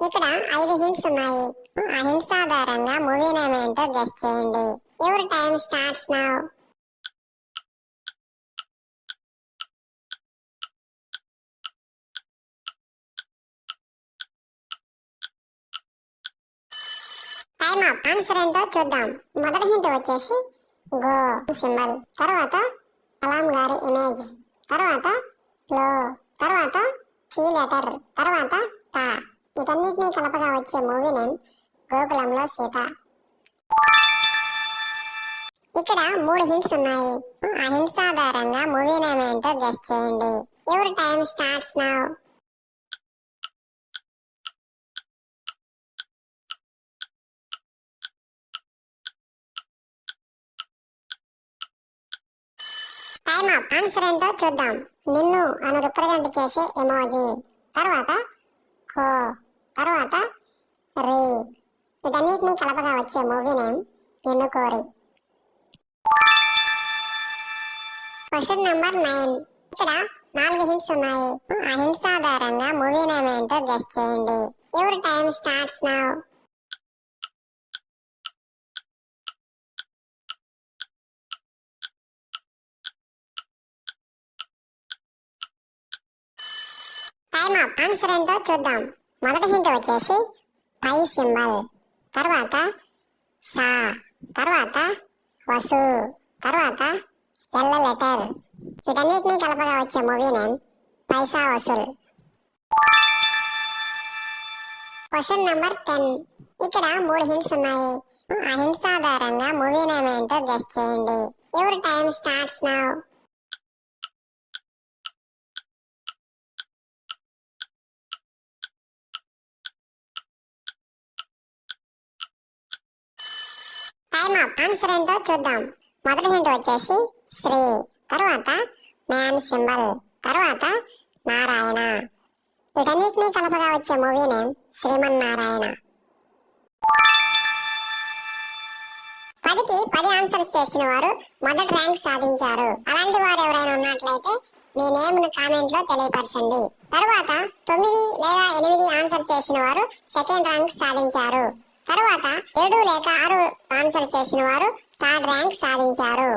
ఇక్కడ 5 హింట్స్ ఉన్నాయి. ఆ హింట్స్ ఆధారంగా మూవీ నేమ్ ఏంటో గెస్ చేయండి. Your time starts now. Time up. Answer ఏంటో చూద్దాం. మొదటి హింట్ వచ్చేసి గో సింబల్, తర్వాత కలాం గారి ఇమేజ్, తర్వాత లో, తర్వాత సి లెటర్, తర్వాత టా. వీటన్నిటినీ కలపగా వచ్చే మూవీ నేమ్ గోకులంలో సీత. ఇక్కడ 3 హింట్స్ ఉన్నాయి. ఆ హింట్స్ ఆధారంగా మూవీ నేమ్ ఏంటో గెస్ చేయండి. Your time starts now. Time up. Answer ఏంటో చూద్దాం. నిన్ను అను రిప్రజెంట్ చేసే ఎమోజీ, తర్వాత కో, తర్వాత రీ. వీటన్నిటినీ కలపగా వచ్చే మూవీ నేమ్ నిన్ను కోరి. Question number 9. ఇక్కడ 4 హింట్స్ ఉన్నాయి. ఆ హింట్స్ ఆధారంగా మూవీ నేమ్ ఏంటో గెస్ చేయండి. Your time starts now. Time up. Answer ఏంటో చూద్దాం. మొదటి హింట్ వచ్చేసి పై సింబల్, తర్వాత సా, తర్వాత వసు, తర్వాత ఎల్ల లెటర్. వీటన్నిటినీ కలపగా వచ్చే movie name Paisa Vasool. Question number 10. ఇక్కడ 3 హింట్స్ ఉన్నాయి. ఆ హింట్స్ ఆధారంగా మూవీ నేమ్ ఏంటో గెస్ చేయండి. Your time starts now. Time up. Answer ఏంటో చూద్దాం. మొదటి హింట్ వచ్చేసి శ్రీ, తర్వాత మ్యాన్ సింబల్, తర్వాత నారాయణ. వీటన్నిటినీ కలపగా వచ్చే మూవీ నేమ్ శ్రీమన్నారాయణ. 10కి 10 ఆన్సర్ చేసిన వారు మొదటి ర్యాంక్ సాధించారు. అలాంటి వారు ఎవరైనా ఉన్నట్లయితే మీ నేమ్ ను కామెంట్ లో తెలియపరచండి. తర్వాత 9 లేదా 8 ఆన్సర్ చేసిన వారు సెకండ్ ర్యాంక్ సాధించారు. తర్వాత 7 లేక 6 ఆన్సర్ చేసిన వారు థర్డ్ ర్యాంక్ సాధించారు.